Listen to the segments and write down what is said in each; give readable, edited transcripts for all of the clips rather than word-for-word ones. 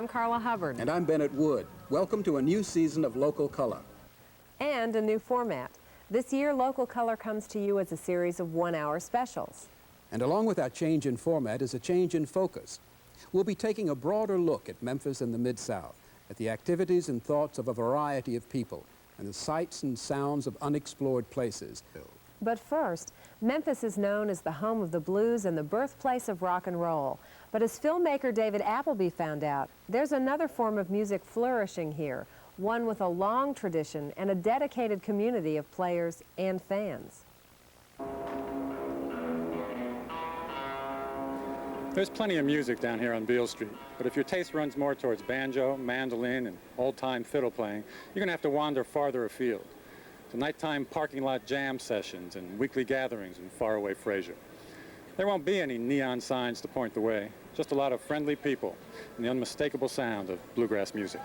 I'm Carla Hubbard. And I'm Bennett Wood. Welcome to a new season of Local Color. And a new format. This year, Local Color comes to you as a series of one-hour specials. And along with that change in format is a change in focus. We'll be taking a broader look at Memphis and the Mid-South, at the activities and thoughts of a variety of people, and the sights and sounds of unexplored places. But first, Memphis is known as the home of the blues and the birthplace of rock and roll. But as filmmaker David Appleby found out, there's another form of music flourishing here, one with a long tradition and a dedicated community of players and fans. There's plenty of music down here on Beale Street, but if your taste runs more towards banjo, mandolin, and old-time fiddle playing, you're going to have to wander farther afield to nighttime parking lot jam sessions and weekly gatherings in faraway Fraser. There won't be any neon signs to point the way, just a lot of friendly people and the unmistakable sound of bluegrass music.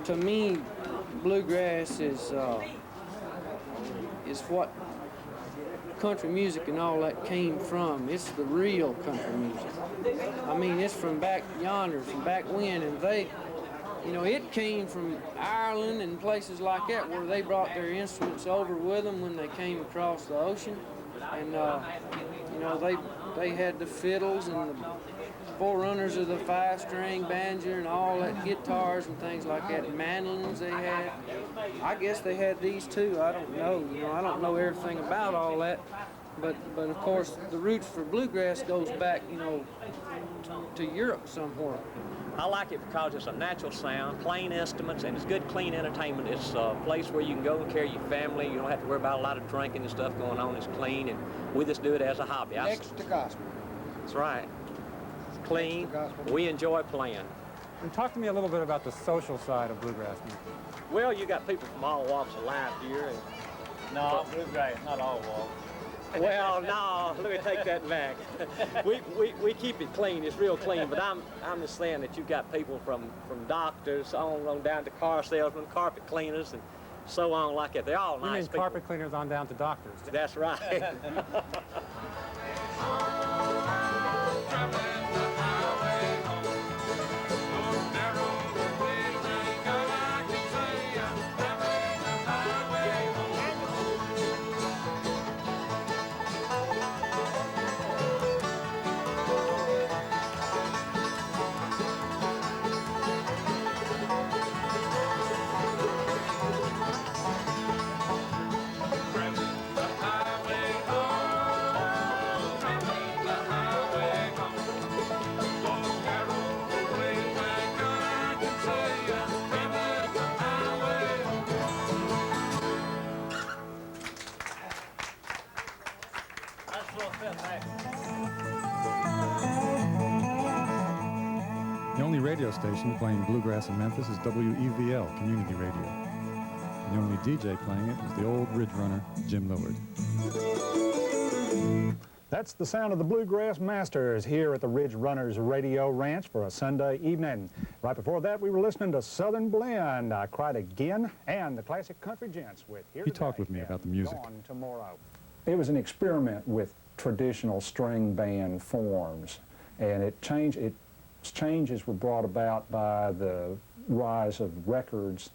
To me, bluegrass is what country music and all that came from. It's the real country music. I mean, it's from back yonder, from back when, and they, you know, it came from Ireland and places like that where they brought their instruments over with them when they came across the ocean. And, you know, they had the fiddles and the forerunners of the five-string banjo and all that, guitars and things like that, mandolins they had. I guess they had these too. I don't know. You know, I don't know everything about all that. But of course, the roots for bluegrass goes back, you know, to Europe somewhere. I like it because it's a natural sound, plain instruments, and it's good, clean entertainment. It's a place where you can go and carry your family. You don't have to worry about a lot of drinking and stuff going on. It's clean, and we just do it as a hobby. Next to gospel. That's right. It's clean. We enjoy playing. And talk to me a little bit about the social side of bluegrass music. Well, you got people from all walks of life here. And no, bluegrass, not all walks. Well, no, let me take that back. we keep it clean. It's real clean. But I'm just saying that you got people from doctors on down to car salesmen, carpet cleaners, and so on like that. They're all nice. You mean people. Carpet cleaners on down to doctors? That's right. The only radio station playing bluegrass in Memphis is WEVL, Community Radio. The only DJ playing it is the old Ridge Runner, Jim Lillard. That's the sound of the Bluegrass Masters here at the Ridge Runners Radio Ranch for a Sunday evening. Right before that, we were listening to Southern Blend, I Cried Again, and the Classic Country Gents with Here He Today talked with me about the music. Gone Tomorrow. It was an experiment with traditional string band forms, and its changes were brought about by the rise of records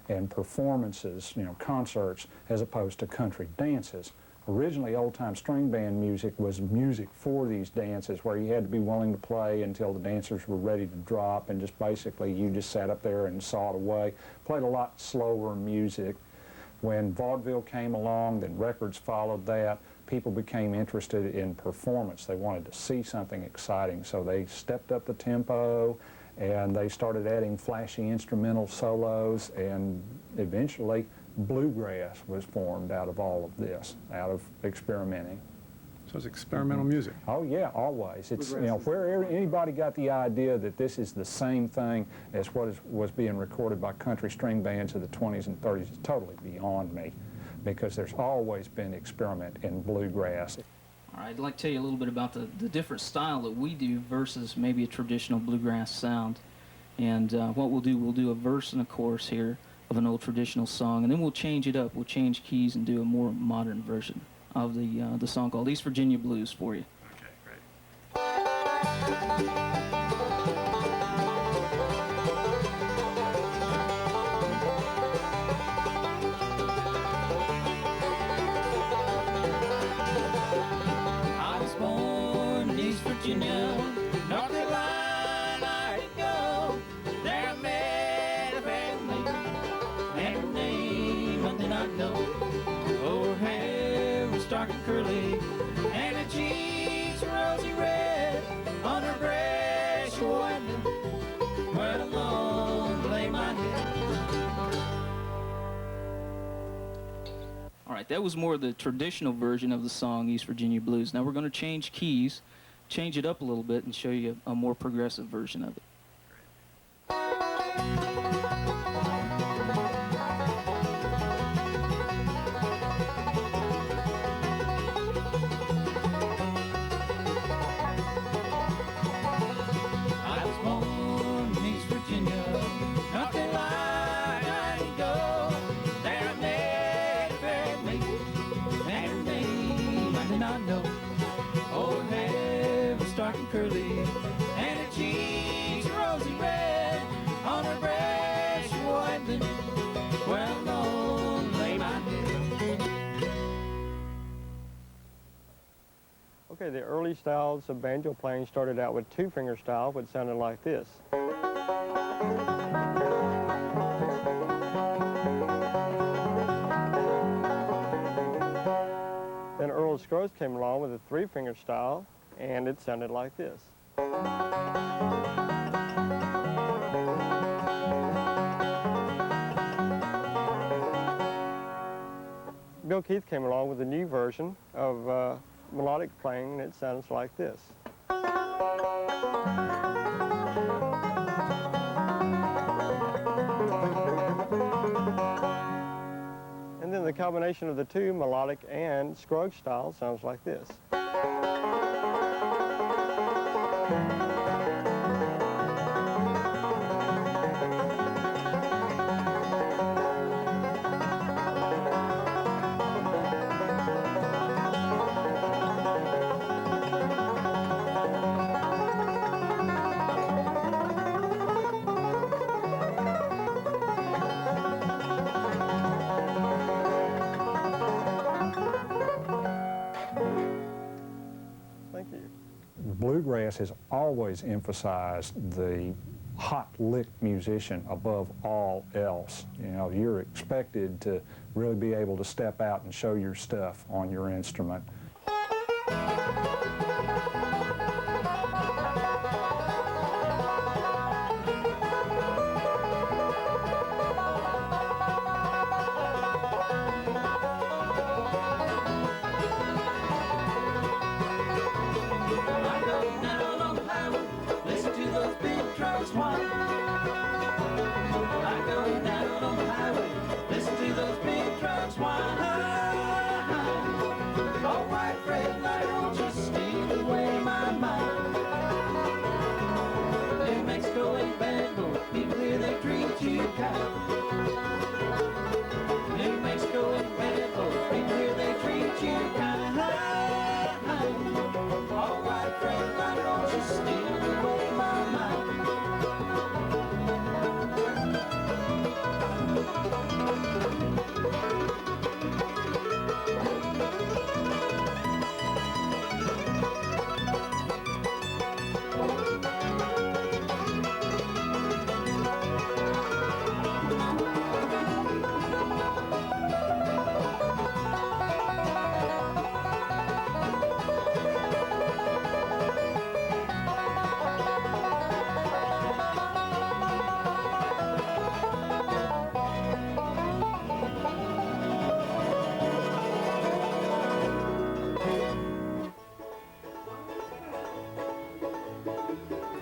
and performances, concerts, as opposed to country dances. Originally, old-time string band music was music for these dances where you had to be willing to play until the dancers were ready to drop, and just basically you just sat up there and sawed away. Played a lot slower music. When vaudeville came along, then records followed that. People became interested in performance. They wanted to see something exciting, so they stepped up the tempo and they started adding flashy instrumental solos, and eventually bluegrass was formed out of all of this, out of experimenting. So it's experimental music. Oh yeah, always. It's, where anybody got the idea that this is the same thing as what was being recorded by country string bands of the 20s and 30s is totally beyond me, because there's always been experiment in bluegrass. All right, I'd like to tell you a little bit about the different style that we do versus maybe a traditional bluegrass sound. And what we'll do a verse and a chorus here of an old traditional song, and then we'll change it up. We'll change keys and do a more modern version of the song called East Virginia Blues for you. Okay, great. I was born in East Virginia, North Carolina, I go. There I met a family, and her name I did not know. Her hair was dark and curly, and her cheeks were rosy red. On her breast she wore where alone lay my head. All right, that was more the traditional version of the song East Virginia Blues. Now we're going to change keys, change it up a little bit, and show you a more progressive version of it. I was born in East Virginia, North Carolina, I go. There I met a fair lady, and her name I did not know. Oh, her hair was dark and curly, and her cheeks were rosy red. On her breast she wore white linen, where alone lay my head. Okay, the early styles of banjo playing started out with two-finger style, which sounded like this. Then Earl Scruggs came along with a three-finger style, and it sounded like this. Bill Keith came along with a new version of melodic playing, and it sounds like this. And then the combination of the two, melodic and Scruggs style, sounds like this. Thank you. Bluegrass has always emphasized the hot lick musician above all else. You're expected to really be able to step out and show your stuff on your instrument.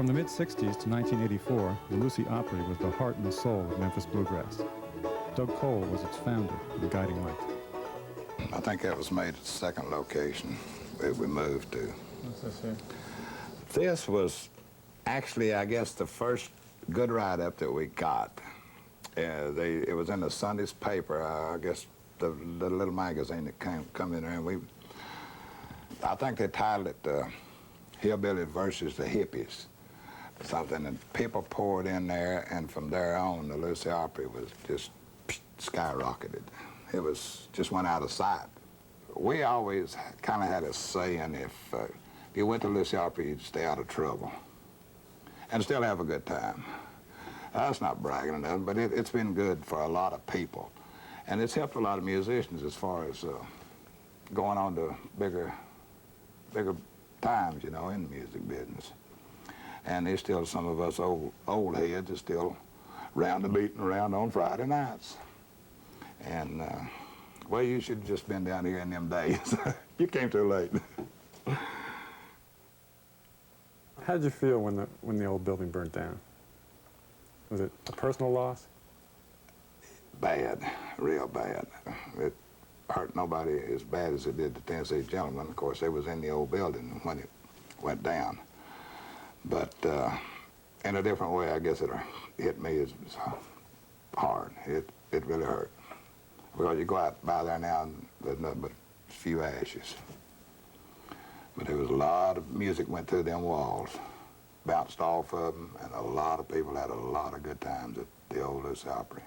From the mid-60s to 1984, the Lucy Opry was the heart and soul of Memphis Bluegrass. Doug Cole was its founder and guiding light. I think that was made at the second location that we moved to. What's this here? This was actually, I guess, the first good write-up that we got. It was in the Sunday's paper, I guess the little magazine that come in there, and I think they titled it Hillbilly versus the Hippies, something, and people poured in there, and from there on, the Lucy Opry was just skyrocketed. It was just went out of sight. We always kind of had a saying, if you went to Lucy Opry, you'd stay out of trouble and still have a good time. That's not bragging or nothing, but it's been good for a lot of people. And it's helped a lot of musicians as far as going on to bigger times, you know, in the music business. And there's still some of us old heads are still round the beating around on Friday nights. And, well, you should have just been down here in them days. You came too late. How did you feel when the old building burnt down? Was it a personal loss? Bad, real bad. It hurt nobody as bad as it did the Tennessee Gentlemen. Of course, they was in the old building when it went down. But in a different way, I guess it hit me as hard. It really hurt. Because you go out by there now and there's nothing but a few ashes. But there was a lot of music went through them walls, bounced off of them, and a lot of people had a lot of good times at the old Lucy Opry.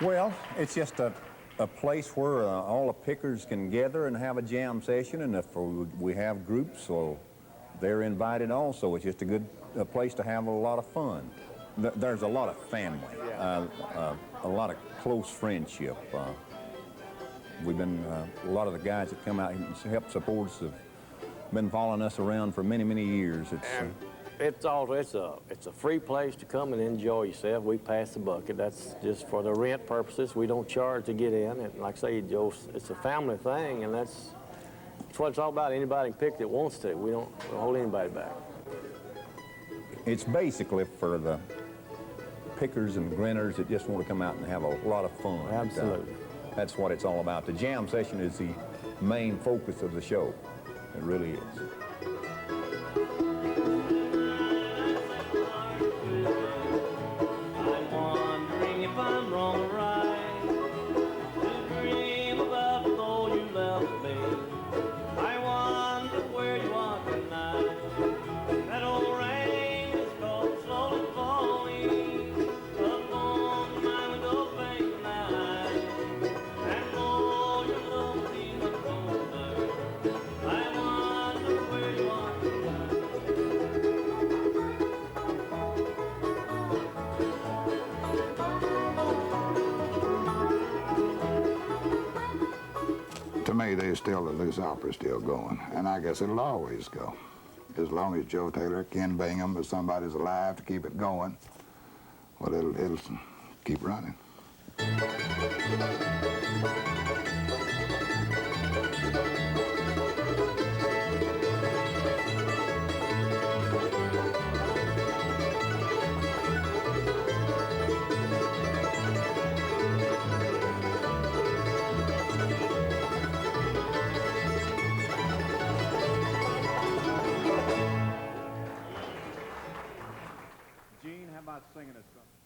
Well, it's just a place where all the pickers can gather and have a jam session, and if we have groups, so they're invited also. It's just a good place to have a lot of fun. There's a lot of family, a lot of close friendship. We've been, a lot of the guys that come out and help support us have been following us around for many, many years. It's a free place to come and enjoy yourself. We pass the bucket. That's just for the rent purposes. We don't charge to get in. And like I say, Joe, it's a family thing, and that's what it's all about. Anybody can pick that wants to. We don't hold anybody back. It's basically for the pickers and grinners that just want to come out and have a lot of fun. Absolutely. That's what it's all about. The jam session is the main focus of the show. It really is. I wonder today, still the loose opera's still going, and I guess it'll always go. As long as Joe Taylor, Ken Bingham, or somebody's alive to keep it going, well, it'll keep running. Gene, how about singing us something?